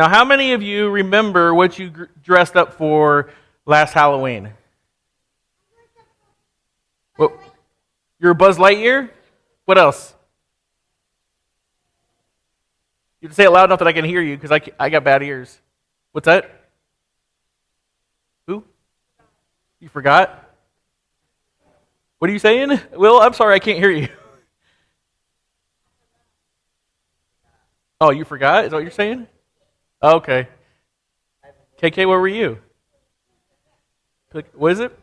Now, how many of you remember what you dressed up for last Halloween? Well, you're a Buzz Lightyear? What else? You have to say it loud enough that I can hear you because I got bad ears. What's that? Who? You forgot? What are you saying? Will, I'm sorry, I can't hear you. Oh, you forgot? Is that what you're saying? Okay. KK, what were you? What is it?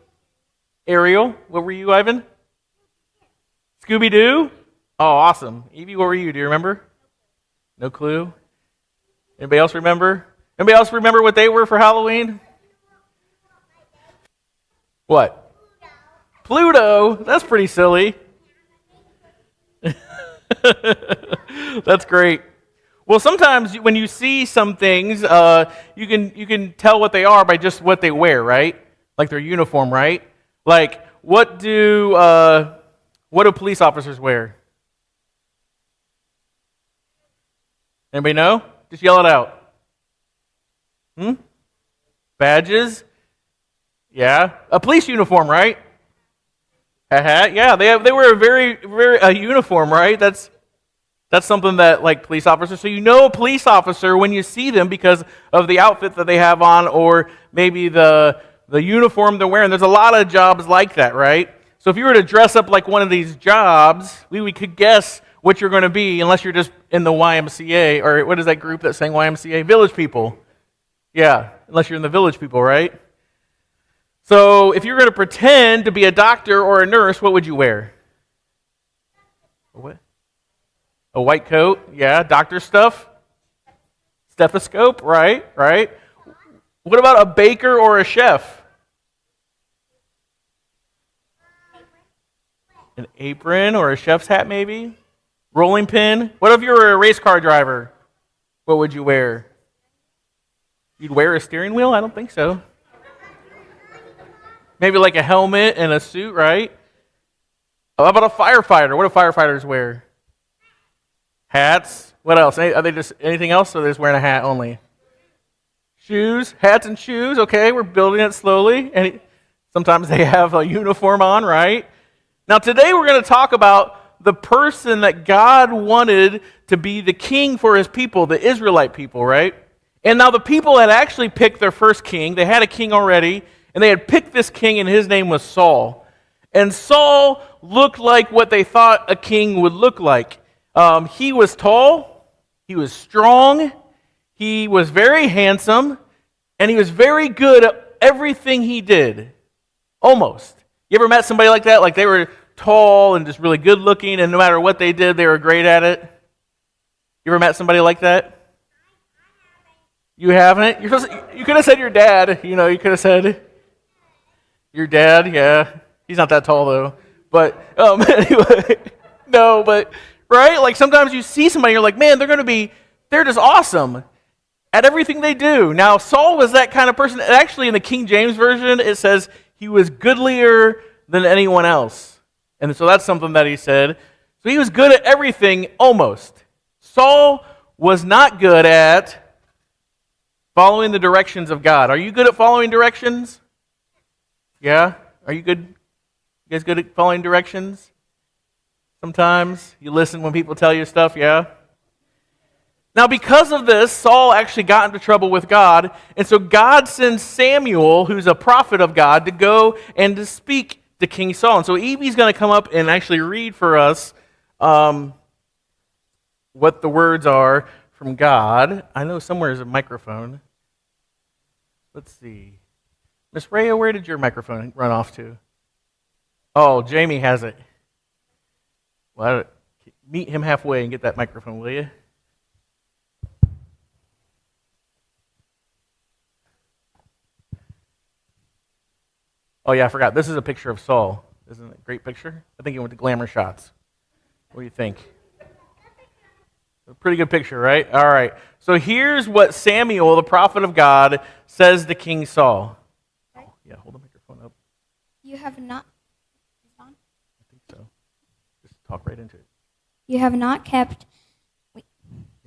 Ariel, what were you, Ivan? Scooby-Doo? Oh, awesome. Evie, what were you? Do you remember? No clue? Anybody else remember? Anybody else remember what they were for Halloween? What? Pluto. That's pretty silly. That's great. Well, sometimes when you see some things, you can tell what they are by just what they wear, right? Like their uniform, right? Like what do police officers wear? Anybody know? Just yell it out. Badges? Yeah. A police uniform, right? A hat? Yeah, they wear a very a uniform, right? That's something that like police officers. So you know a police officer when you see them because of the outfit that they have on, or maybe the uniform they're wearing. There's a lot of jobs like that, right? So if you were to dress up like one of these jobs, we could guess what you're going to be, unless you're just in the YMCA, or what is that group that sang YMCA? Village People. Yeah, unless you're in the Village People, right? So if you're going to pretend to be a doctor or a nurse, what would you wear? What? A white coat? Yeah, doctor stuff? Stethoscope? Right. What about a baker or a chef? An apron or a chef's hat, maybe? Rolling pin? What if you were a race car driver? What would you wear? You'd wear a steering wheel? I don't think so. Maybe like a helmet and a suit, right? How about a firefighter? What do firefighters wear? Hats? What else? Are they just anything else, or are they just wearing a hat only? Shoes? Hats and shoes? Okay, we're building it slowly. And sometimes they have a uniform on, right? Now today we're going to talk about the person that God wanted to be the king for his people, the Israelite people, right? And now the people had actually picked their first king. They had a king already, and they had picked this king, and his name was Saul. And Saul looked like what they thought a king would look like. He was tall, he was strong, he was very handsome, and he was very good at everything he did. Almost. You ever met somebody like that? Like they were tall and just really good looking, and no matter what they did, they were great at it? You ever met somebody like that? You haven't? You could have said your dad. You could have said your dad. Yeah, he's not that tall though. But anyway, no. But right, like sometimes you see somebody, you're like, man, they're just awesome at everything they do. Now Saul was that kind of person. Actually, in the King James version, it says he was goodlier than anyone else, and so that's something that he said. So he was good at everything almost. Saul was not good at following the directions of God. Are you good at following directions? Yeah? Are you good? You guys good at following directions? Sometimes you listen when people tell you stuff, yeah? Now because of this, Saul actually got into trouble with God, and so God sends Samuel, who's a prophet of God, to go and to speak to King Saul. And so Evie's going to come up and actually read for us what the words are from God. I know somewhere is a microphone. Let's see. Miss Rhea, where did your microphone run off to? Oh, Jamie has it. Well, meet him halfway and get that microphone, will you? Oh yeah, I forgot. This is a picture of Saul. Isn't it a great picture? I think he went to Glamour Shots. What do you think? A pretty good picture, right? All right. So here's what Samuel, the prophet of God, says to King Saul. Oh, yeah, hold the microphone up. You have not... I think so. Just talk right into it. You have not kept...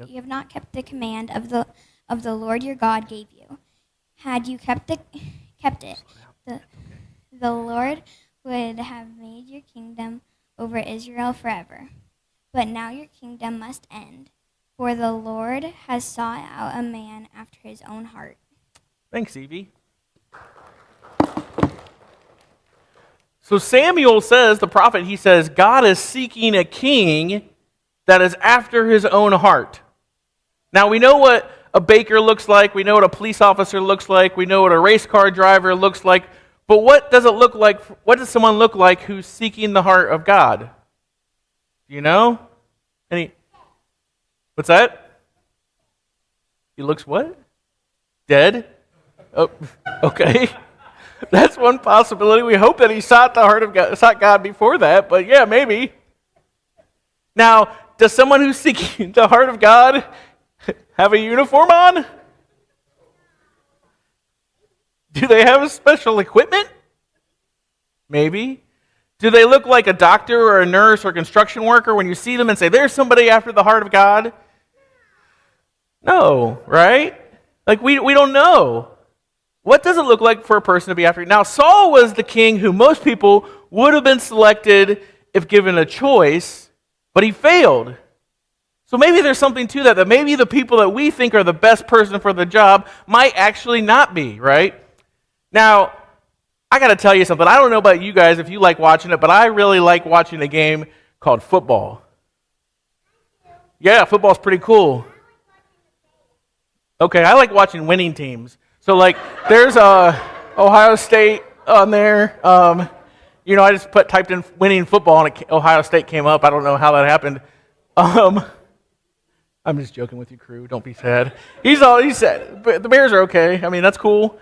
You have not kept the command of of the Lord your God gave you. Had you kept it, the Lord would have made your kingdom over Israel forever. But now your kingdom must end, for the Lord has sought out a man after his own heart. Thanks, Evie. So Samuel says, the prophet, he says, God is seeking a king that is after his own heart. Now, we know what a baker looks like. We know what a police officer looks like. We know what a race car driver looks like. But what does it look like? What does someone look like who's seeking the heart of God? Do you know? What's that? He looks what? Dead? Oh, okay. That's one possibility. We hope that he sought the heart of God, sought God before that, but yeah, maybe. Now, does someone who's seeking the heart of God have a uniform on? Do they have special equipment? Maybe. Do they look like a doctor or a nurse or a construction worker when you see them and say, there's somebody after the heart of God? No, right? Like, we don't know. What does it look like for a person to be after? Now, Saul was the king who most people would have been selected if given a choice, but he failed. So maybe there's something to that maybe the people that we think are the best person for the job might actually not be, right? Now, I got to tell you something. I don't know about you guys if you like watching it, but I really like watching a game called football. Yeah, football's pretty cool. Okay, I like watching winning teams. So, like, there's Ohio State on there. I just typed in winning football, and Ohio State came up. I don't know how that happened. I'm just joking with you, crew. Don't be sad. He said, but the Bears are okay. I mean, that's cool.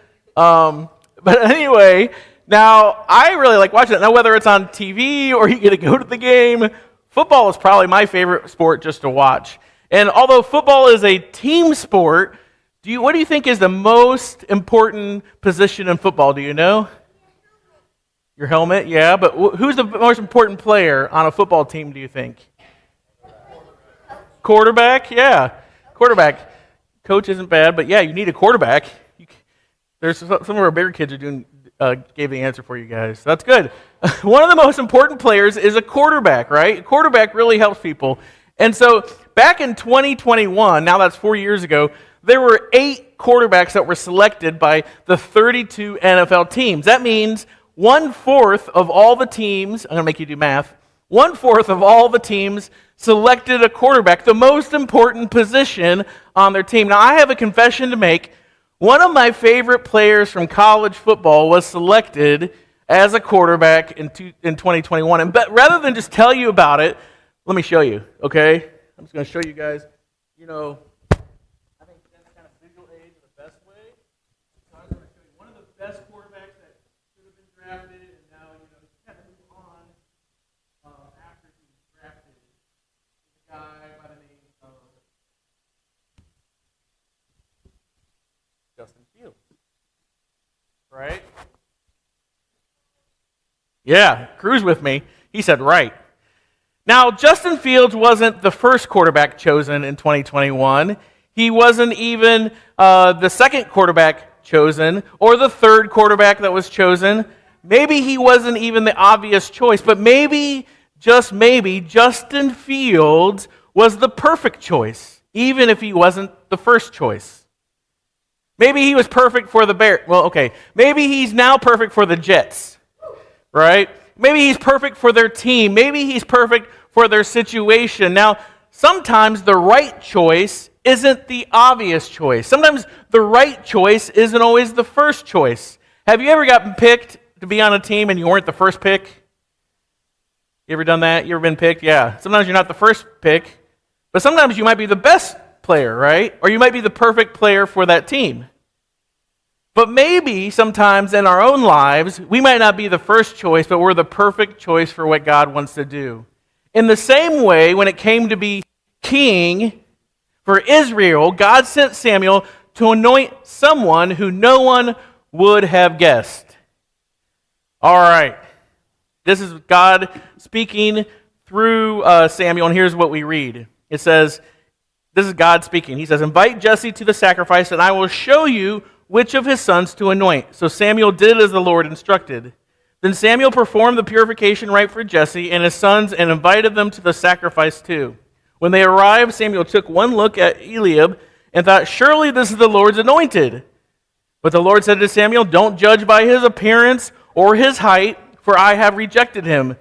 But anyway, now I really like watching it. Now, whether it's on TV or you get to go to the game, football is probably my favorite sport just to watch. And although football is a team sport, what do you think is the most important position in football? Do you know? Your helmet, yeah. But who's the most important player on a football team, do you think? Quarterback, yeah. Quarterback. Coach isn't bad, but yeah, you need a quarterback. There's some of our bigger kids gave the answer for you guys. That's good. One of the most important players is a quarterback, right? A quarterback really helps people. And so back in 2021, now that's 4 years ago, there were 8 quarterbacks that were selected by the 32 NFL teams. That means 1/4 of all the teams, I'm going to make you do math, 1/4 of all the teams selected a quarterback, the most important position on their team. Now, I have a confession to make. One of my favorite players from college football was selected as a quarterback in 2021. But rather than just tell you about it, let me show you, okay? I'm just going to show you guys, I think that's kind of visual aid in the best way. So I'm going to show you one of the best quarterbacks that should have been drafted, and now, he's kind of moved on after he was drafted. He's a guy by the name of Justin Fields. Right? Yeah, cruise with me. He said right. Now, Justin Fields wasn't the first quarterback chosen in 2021. He wasn't even the second quarterback chosen or the third quarterback that was chosen. Maybe he wasn't even the obvious choice, but maybe, just maybe, Justin Fields was the perfect choice, even if he wasn't the first choice. Maybe he was perfect for the Bears. Well, okay, maybe he's now perfect for the Jets, right? Maybe he's perfect for their team. Maybe he's perfect for their situation. Now, sometimes the right choice isn't the obvious choice. Sometimes the right choice isn't always the first choice. Have you ever gotten picked to be on a team and you weren't the first pick? You ever done that? You ever been picked? Yeah. Sometimes you're not the first pick, but sometimes you might be the best player, right? Or you might be the perfect player for that team. But maybe sometimes in our own lives, we might not be the first choice, but we're the perfect choice for what God wants to do. In the same way, when it came to be king for Israel, God sent Samuel to anoint someone who no one would have guessed. All right. This is God speaking through Samuel, and here's what we read. It says, This is God speaking. He says, invite Jesse to the sacrifice, and I will show you which of his sons to anoint. So Samuel did as the Lord instructed. Then Samuel performed the purification rite for Jesse and his sons and invited them to the sacrifice too. When they arrived, Samuel took one look at Eliab and thought, surely this is the Lord's anointed. But the Lord said to Samuel, don't judge by his appearance or his height, for I have rejected him.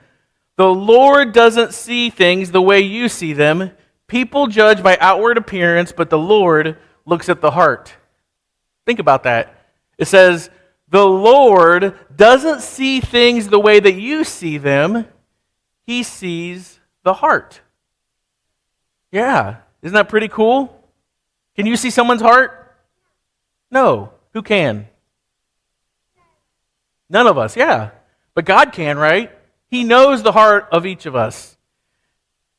The Lord doesn't see things the way you see them. People judge by outward appearance, but the Lord looks at the heart. Think about that. It says, the Lord doesn't see things the way that you see them. He sees the heart. Yeah, isn't that pretty cool? Can you see someone's heart? No. Who can? None of us, yeah. But God can, right? He knows the heart of each of us.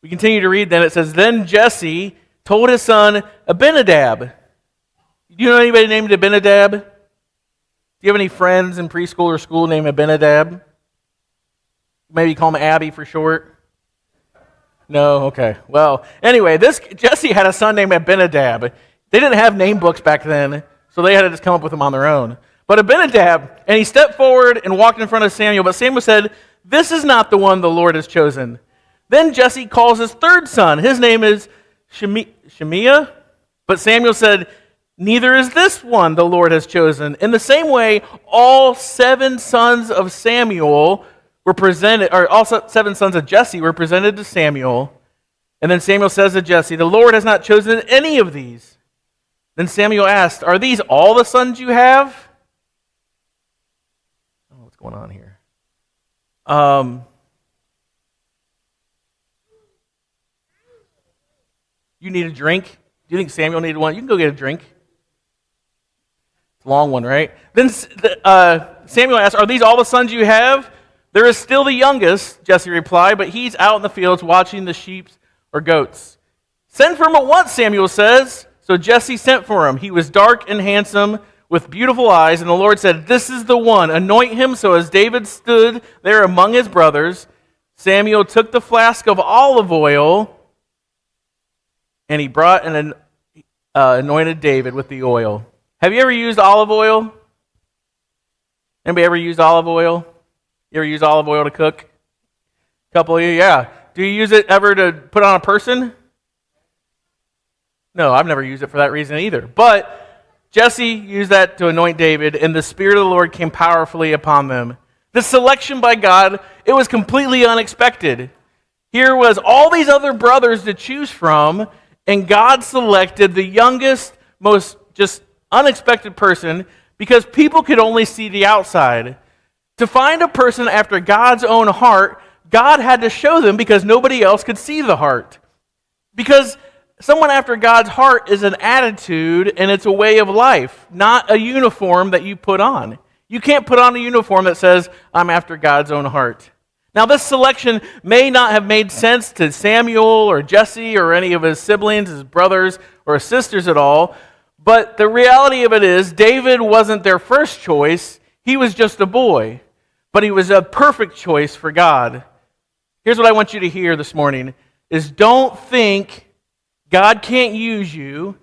We continue to read then. It says, then Jesse told his son Abinadab. Do you know anybody named Abinadab? Do you have any friends in preschool or school named Abinadab? Maybe call him Abby for short? No? Okay. Well, anyway, Jesse had a son named Abinadab. They didn't have name books back then, so they had to just come up with them on their own. But Abinadab, and he stepped forward and walked in front of Samuel, but Samuel said, this is not the one the Lord has chosen. Then Jesse calls his third son. His name is Shemiah. But Samuel said, neither is this one the Lord has chosen. In the same way, all 7 sons of Samuel were presented, or all 7 sons of Jesse were presented to Samuel. And then Samuel says to Jesse, the Lord has not chosen any of these. Then Samuel asked, are these all the sons you have? Oh, what's going on here? You need a drink? Do you think Samuel needed one? You can go get a drink. It's a long one, right? Then Samuel asked, are these all the sons you have? There is still the youngest, Jesse replied, but he's out in the fields watching the sheep or goats. Send for him at once, Samuel says. So Jesse sent for him. He was dark and handsome, with beautiful eyes, and the Lord said, this is the one. Anoint him. So as David stood there among his brothers, Samuel took the flask of olive oil, and he brought and anointed David with the oil. Have you ever used olive oil? Anybody ever used olive oil? You ever use olive oil to cook? A couple of you, yeah. Do you use it ever to put on a person? No, I've never used it for that reason either. But Jesse used that to anoint David, and the Spirit of the Lord came powerfully upon them. The selection by God, it was completely unexpected. Here was all these other brothers to choose from, and God selected the youngest, most just unexpected person because people could only see the outside. To find a person after God's own heart, God had to show them because nobody else could see the heart. Because someone after God's heart is an attitude and it's a way of life, not a uniform that you put on. You can't put on a uniform that says, I'm after God's own heart. Now, this selection may not have made sense to Samuel or Jesse or any of his siblings, his brothers or his sisters at all, but the reality of it is David wasn't their first choice. He was just a boy, but he was a perfect choice for God. Here's what I want you to hear this morning, is don't think God can't use you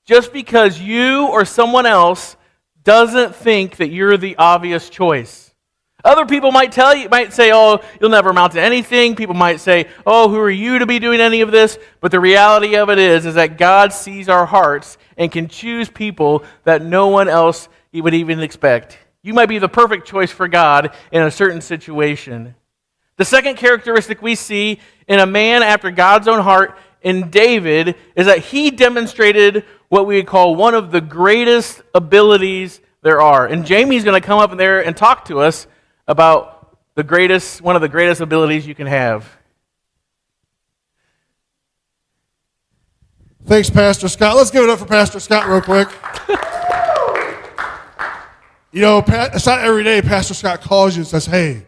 just because you or someone else doesn't think that you're the obvious choice. Other people might say, oh, you'll never amount to anything. People might say, oh, who are you to be doing any of this? But the reality of it is that God sees our hearts and can choose people that no one else would even expect. You might be the perfect choice for God in a certain situation. The second characteristic we see in a man after God's own heart in David is that he demonstrated what we would call one of the greatest abilities there are. And Jamie's going to come up there and talk to us about one of the greatest abilities you can have. Thanks, Pastor Scott. Let's give it up for Pastor Scott real quick. You know, it's not every day Pastor Scott calls you and says, hey,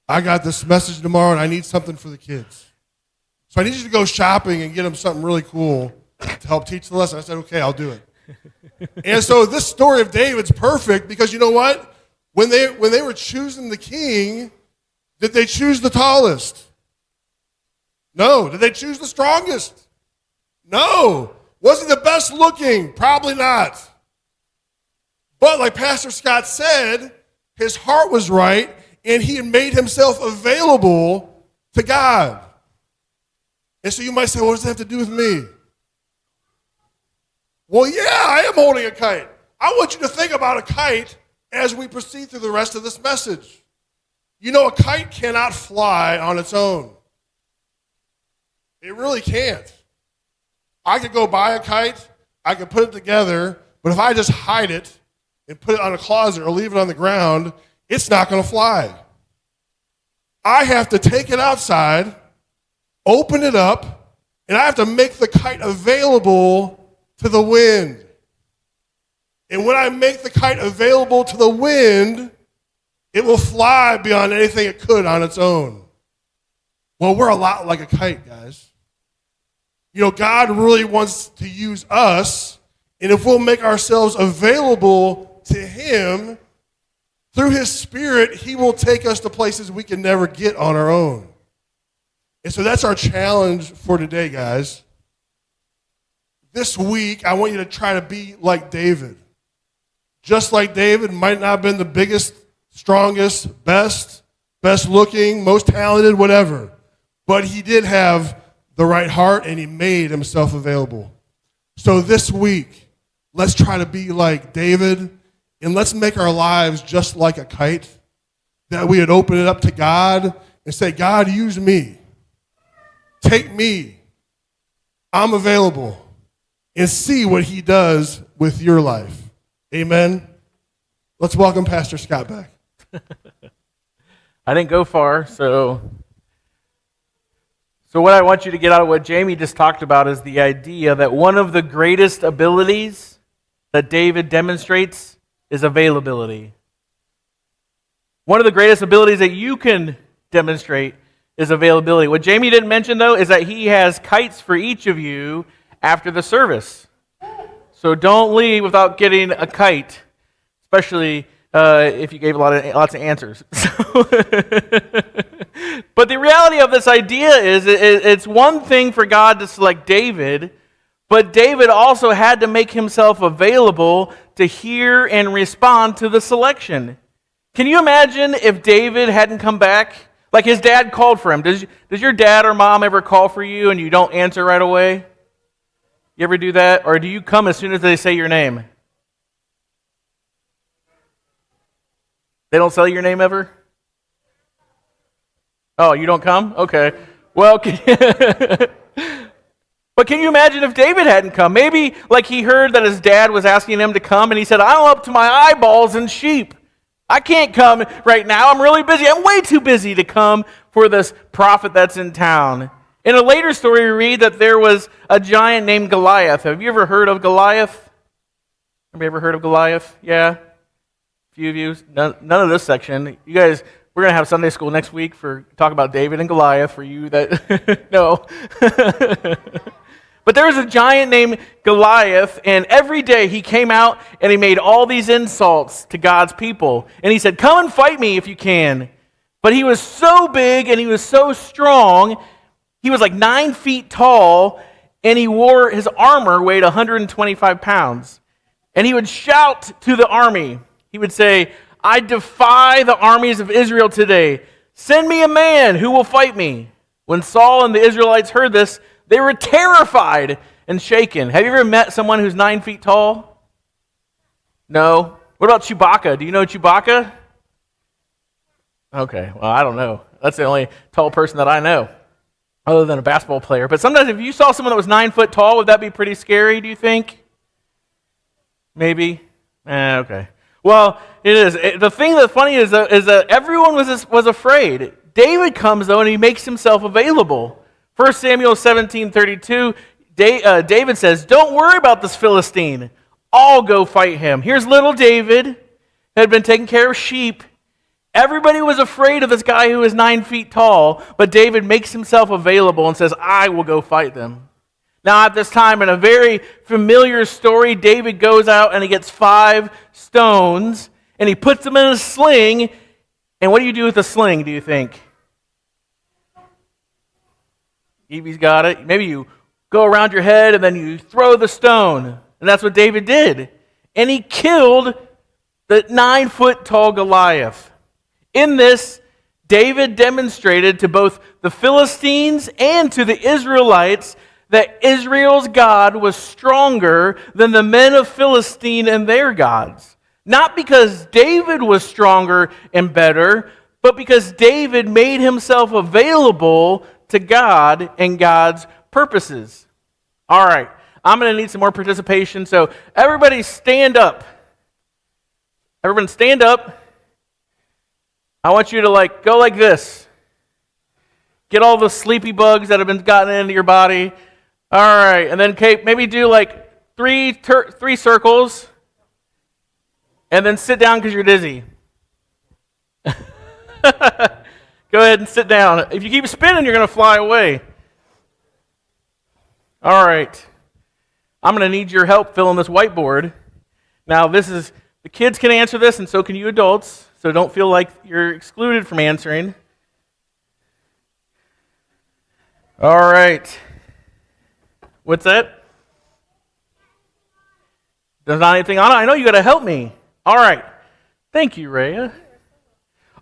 I got this message tomorrow and I need something for the kids. So I need you to go shopping and get them something really cool to help teach the lesson. I said, okay, I'll do it. And so this story of David's perfect because you know what? When they were choosing the king, did they choose the tallest? No. Did they choose the strongest? No. Was he the best looking? Probably not. But like Pastor Scott said, his heart was right, and he had made himself available to God. And so you might say, what does that have to do with me? Well, yeah, I am holding a kite. I want you to think about a kite as we proceed through the rest of this message. You know, a kite cannot fly on its own. It really can't. I could go buy a kite, I could put it together, but if I just hide it and put it on a closet or leave it on the ground, it's not going to fly. I have to take it outside, open it up, and I have to make the kite available to the wind. And when I make the kite available to the wind, it will fly beyond anything it could on its own. Well, we're a lot like a kite, guys. You know, God really wants to use us, and if we'll make ourselves available to Him, through His Spirit, He will take us to places we can never get on our own. And so that's our challenge for today, guys. This week, I want you to try to be like David. Just like David might not have been the biggest, strongest, best looking, most talented, whatever. But he did have the right heart, and he made himself available. So this week, let's try to be like David, and let's make our lives just like a kite, that we would open it up to God and say, God, use me. Take me. I'm available. And see what He does with your life. Amen. Let's welcome Pastor Scott back. I didn't go far, so what I want you to get out of what Jamie just talked about is the idea that one of the greatest abilities that David demonstrates is availability. One of the greatest abilities that you can demonstrate is availability. What Jamie didn't mention, though, is that he has kites for each of you after the service. So don't leave without getting a kite, especially if you gave lots of answers. But the reality of this idea is it's one thing for God to select David, but David also had to make himself available to hear and respond to the selection. Can you imagine if David hadn't come back? Like his dad called for him. Does your dad or mom ever call for you and you don't answer right away? You ever do that? Or do you come as soon as they say your name? They don't say your name ever? Oh, you don't come? Okay. Well, but can you imagine if David hadn't come? Maybe like he heard that his dad was asking him to come and he said, I'm up to my eyeballs in sheep. I can't come right now. I'm really busy. I'm way too busy to come for this prophet that's in town. In a later story, we read that there was a giant named Goliath. Have you ever heard of Goliath? Have you ever heard of Goliath? Yeah? A few of you? None of this section. You guys, we're going to have Sunday school next week for talk about David and Goliath for you that no. But there was a giant named Goliath, and every day he came out and he made all these insults to God's people. And he said, come and fight me if you can. But he was so big and he was so strong. He was like 9 feet tall, and his armor weighed 125 pounds. And he would shout to the army. He would say, I defy the armies of Israel today. Send me a man who will fight me. When Saul and the Israelites heard this, they were terrified and shaken. Have you ever met someone who's 9 feet tall? No? What about Chewbacca? Do you know Chewbacca? Okay, well, I don't know. That's the only tall person that I know, other than a basketball player. But sometimes if you saw someone that was 9 foot tall, would that be pretty scary, do you think? Maybe? Okay. Well, it is. The thing that's funny is that everyone was afraid. David comes, though, and he makes himself available. 1 Samuel 17:32, David says, don't worry about this Philistine. I'll go fight him. Here's little David, who had been taking care of sheep. Everybody was afraid of this guy who is 9 feet tall, but David makes himself available and says, I will go fight them. Now at this time, in a very familiar story, David goes out and he gets 5 stones, and he puts them in a sling. And what do you do with a sling, do you think? Evie's got it. Maybe you go around your head, and then you throw the stone. And that's what David did. And he killed the 9-foot tall Goliath. In this, David demonstrated to both the Philistines and to the Israelites that Israel's God was stronger than the men of Philistine and their gods. Not because David was stronger and better, but because David made himself available to God and God's purposes. All right, I'm going to need some more participation, so everybody stand up. Everyone stand up. I want you to go like this. Get all the sleepy bugs that have been gotten into your body. All right, and then Kate, maybe do three circles, and then sit down because you're dizzy. Go ahead and sit down. If you keep spinning, you're going to fly away. All right. I'm going to need your help filling this whiteboard. Now, the kids can answer this, and so can you adults, so don't feel like you're excluded from answering. All right. What's that? There's not anything on it? I know you got to help me. All right. Thank you, Rhea.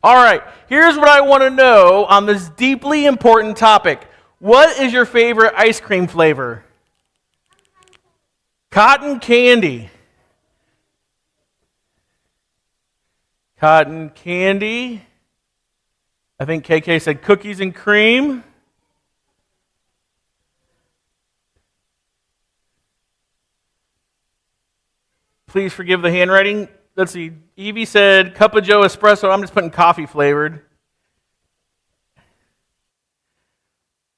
All right. Here's what I want to know on this deeply important topic. What is your favorite ice cream flavor? Cotton candy. Cotton candy. I think KK said cookies and cream. Please forgive the handwriting. Let's see. Evie said Cup of Joe espresso. I'm just putting coffee flavored.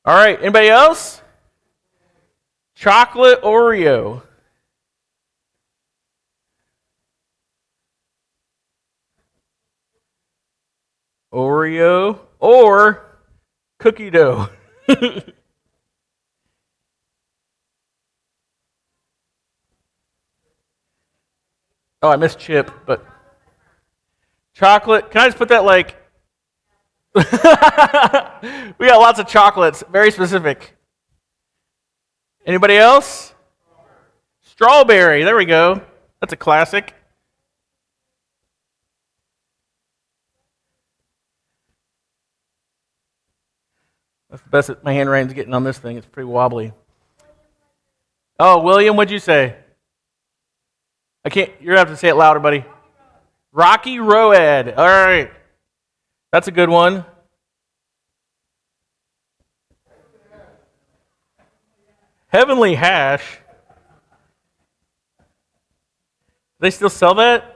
All right. Anybody else? Chocolate Oreo. Oreo or cookie dough. Oh, I missed chip, but chocolate. Can I just put that we got lots of chocolates, very specific. Anybody else? Strawberry. There we go. That's a classic. That's the best that my handwriting's getting on this thing. It's pretty wobbly. Oh, William, what'd you say? I can't, you're going to have to say it louder, buddy. Rocky Road. All right. That's a good one. Heavenly Hash. They still sell that?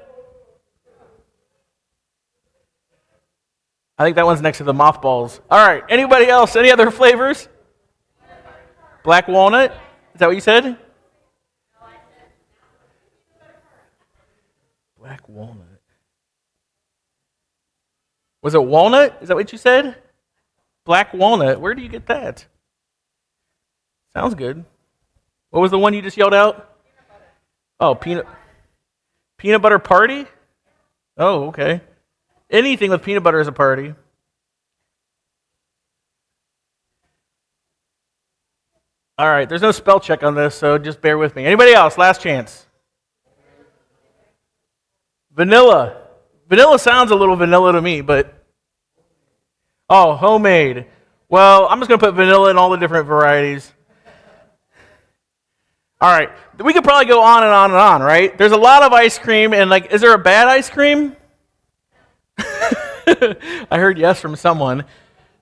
I think that one's next to the mothballs. All right. Anybody else? Any other flavors? Black walnut? Is that what you said? Black walnut. Was it walnut? Is that what you said? Black walnut. Where do you get that? Sounds good. What was the one you just yelled out? Oh, peanut butter party? Oh, okay. Anything with peanut butter is a party. All right, there's no spell check on this, so just bear with me. Anybody else? Last chance. Vanilla. Vanilla sounds a little vanilla to me, but... Oh, homemade. Well, I'm just going to put vanilla in all the different varieties. All right. We could probably go on and on and on, right? There's a lot of ice cream, and is there a bad ice cream? I heard yes from someone.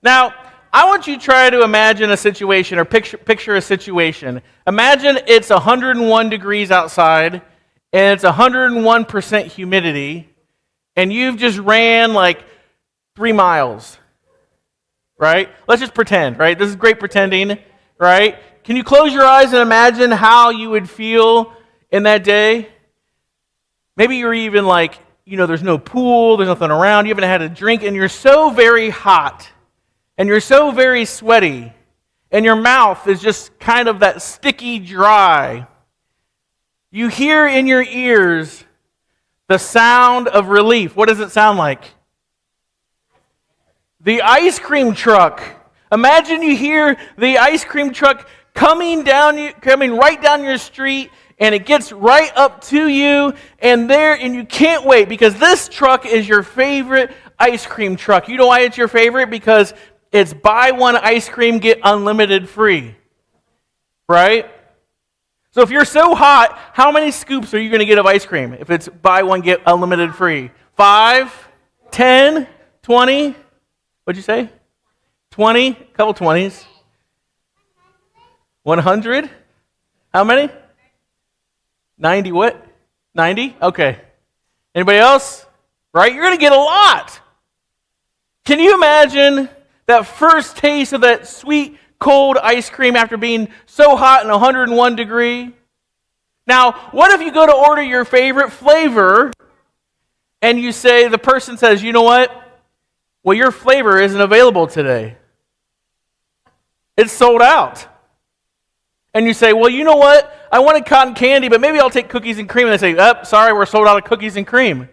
Now, I want you to try to imagine a situation, or picture a situation. Imagine it's 101 degrees outside, and it's 101% humidity, and you've just ran 3 miles, right? Let's just pretend, right? This is great pretending, right? Can you close your eyes and imagine how you would feel in that day? Maybe you're even there's no pool, there's nothing around, you haven't had a drink, and you're so very hot, and you're so very sweaty, and your mouth is just kind of that sticky dry. You hear in your ears the sound of relief. What does it sound like? The ice cream truck. Imagine you hear the ice cream truck coming right down your street, and it gets right up to you, and you can't wait because this truck is your favorite ice cream truck. You know why it's your favorite? Because it's buy one ice cream, get unlimited free. Right? So if you're so hot, how many scoops are you going to get of ice cream if it's buy one, get unlimited free? 5, 10, 20? What'd you say? 20? A couple 20s. 100? How many? 90 what? 90? Okay. Anybody else? Right? You're going to get a lot. Can you imagine that first taste of that sweet, cold ice cream after being so hot and 101 degree? Now, what if you go to order your favorite flavor and the person says, you know what? Well, your flavor isn't available today. It's sold out. And you say, well, you know what? I wanted cotton candy, but maybe I'll take cookies and cream. And they say, sorry, we're sold out of cookies and cream. And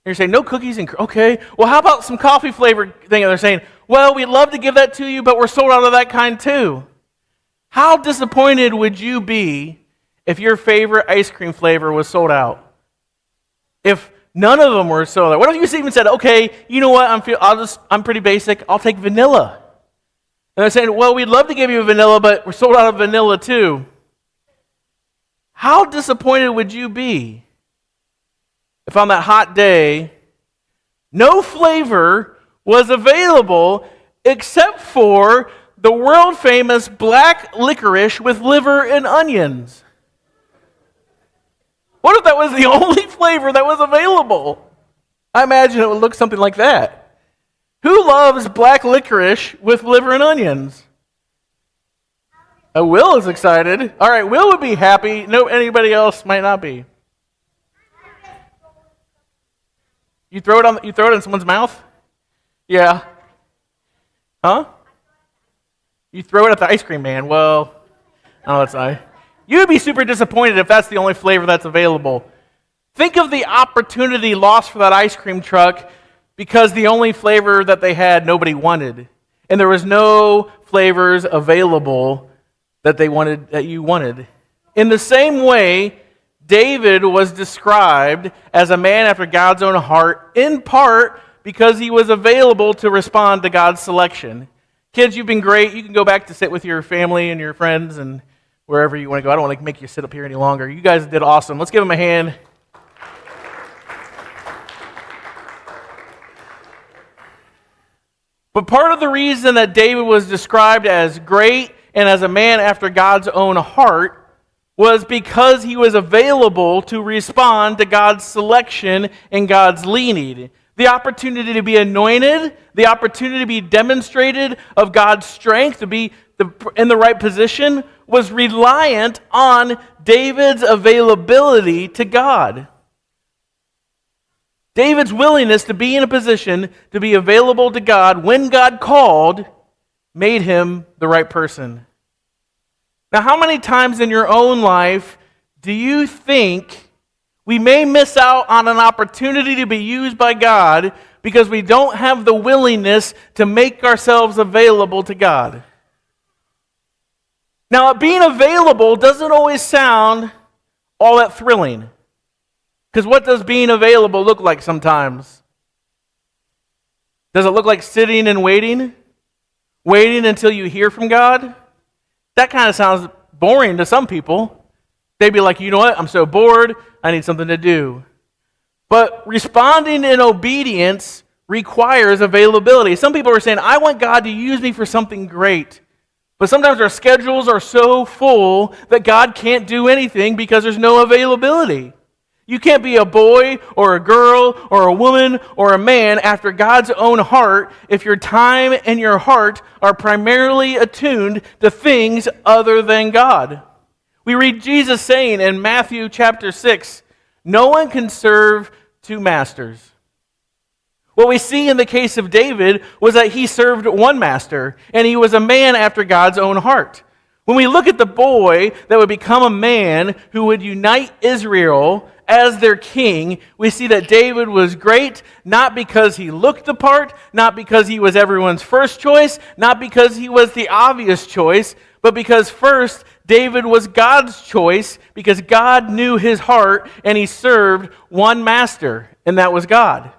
you're saying, no cookies and cream. Okay. Well, how about some coffee flavored thing? And they're saying, well, we'd love to give that to you, but we're sold out of that kind too. How disappointed would you be if your favorite ice cream flavor was sold out? If none of them were sold out? What if you even said, okay, you know what? I'm pretty basic. I'll take vanilla. And they're saying, well, we'd love to give you a vanilla, but we're sold out of vanilla too. How disappointed would you be if on that hot day, no flavor was available except for the world-famous black licorice with liver and onions? What if that was the only flavor that was available? I imagine it would look something like that. Who loves black licorice with liver and onions? Will is excited. All right, Will would be happy. No, anybody else might not be. You throw it in someone's mouth? Yeah. Huh? You throw it at the ice cream man. Well, oh, that's nice. You would be super disappointed if that's the only flavor that's available. Think of the opportunity lost for that ice cream truck because the only flavor that they had nobody wanted. And there was no flavors available that you wanted. In the same way, David was described as a man after God's own heart, in part because he was available to respond to God's selection. Kids, you've been great. You can go back to sit with your family and your friends and wherever you want to go. I don't want to make you sit up here any longer. You guys did awesome. Let's give them a hand. But part of the reason that David was described as great and as a man after God's own heart was because he was available to respond to God's selection and God's leading. The opportunity to be anointed, the opportunity to be demonstrated of God's strength, to be in the right position, was reliant on David's availability to God. David's willingness to be in a position to be available to God when God called made him the right person. Now, how many times in your own life do you think we may miss out on an opportunity to be used by God because we don't have the willingness to make ourselves available to God? Now, being available doesn't always sound all that thrilling. Because what does being available look like sometimes? Does it look like sitting and waiting? Waiting until you hear from God? That kind of sounds boring to some people. They'd be like, you know what? I'm so bored. I need something to do. But responding in obedience requires availability. Some people are saying, I want God to use me for something great. But sometimes our schedules are so full that God can't do anything because there's no availability. You can't be a boy or a girl or a woman or a man after God's own heart if your time and your heart are primarily attuned to things other than God. We read Jesus saying in Matthew chapter 6, no one can serve two masters. What we see in the case of David was that he served one master, and he was a man after God's own heart. When we look at the boy that would become a man who would unite Israel as their king, we see that David was great, not because he looked the part, not because he was everyone's first choice, not because he was the obvious choice, but because first, David was God's choice because God knew his heart and he served one master, and that was God.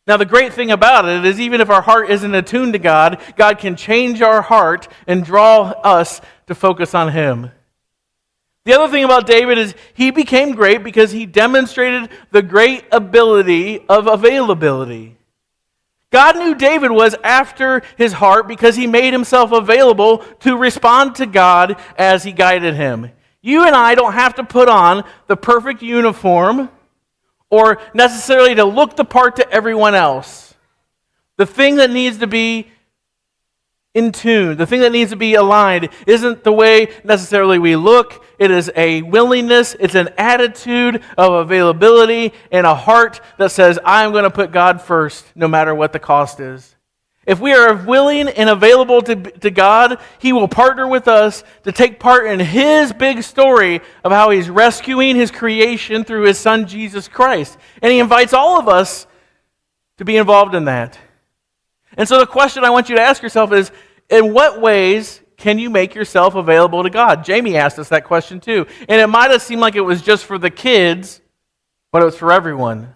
Now, the great thing about it is even if our heart isn't attuned to God, God can change our heart and draw us to focus on him. The other thing about David is he became great because he demonstrated the great ability of availability. God knew David was after his heart because he made himself available to respond to God as he guided him. You and I don't have to put on the perfect uniform or necessarily to look the part to everyone else. The thing that needs to be in tune, the thing that needs to be aligned, isn't the way necessarily we look. It is a willingness, it's an attitude of availability and a heart that says, I'm going to put God first no matter what the cost is. If we are willing and available to God, he will partner with us to take part in his big story of how he's rescuing his creation through his son Jesus Christ. And he invites all of us to be involved in that. And so the question I want you to ask yourself is, in what ways can you make yourself available to God? Jamie asked us that question too. And it might have seemed like it was just for the kids, but it was for everyone.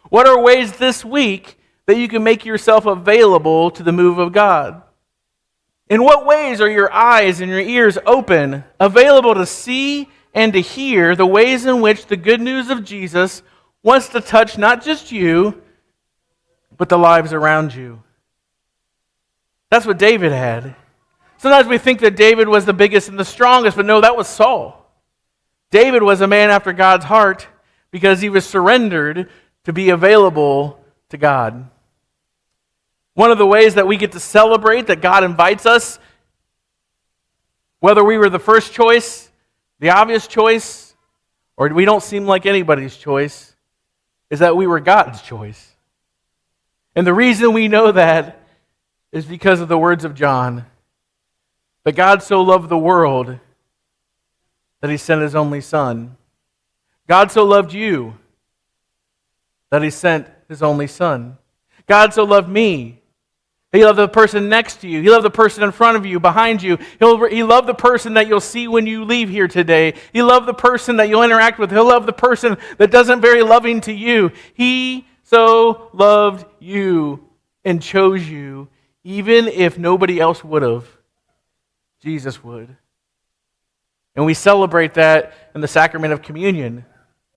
What are ways this week that you can make yourself available to the move of God? In what ways are your eyes and your ears open, available to see and to hear the ways in which the good news of Jesus wants to touch not just you, but the lives around you? That's what David had. Sometimes we think that David was the biggest and the strongest, but no, that was Saul. David was a man after God's heart because he was surrendered to be available to God. One of the ways that we get to celebrate that God invites us, whether we were the first choice, the obvious choice, or we don't seem like anybody's choice, is that we were God's choice. And the reason we know that is because of the words of John. But God so loved the world that he sent his only son. God so loved you that he sent his only son. God so loved me. He loved the person next to you. He loved the person in front of you, behind you. He loved the person that you'll see when you leave here today. He loved the person that you'll interact with. He'll love the person that doesn't very loving to you. He so loved you and chose you, even if nobody else would have. Jesus would. And we celebrate that in the sacrament of communion.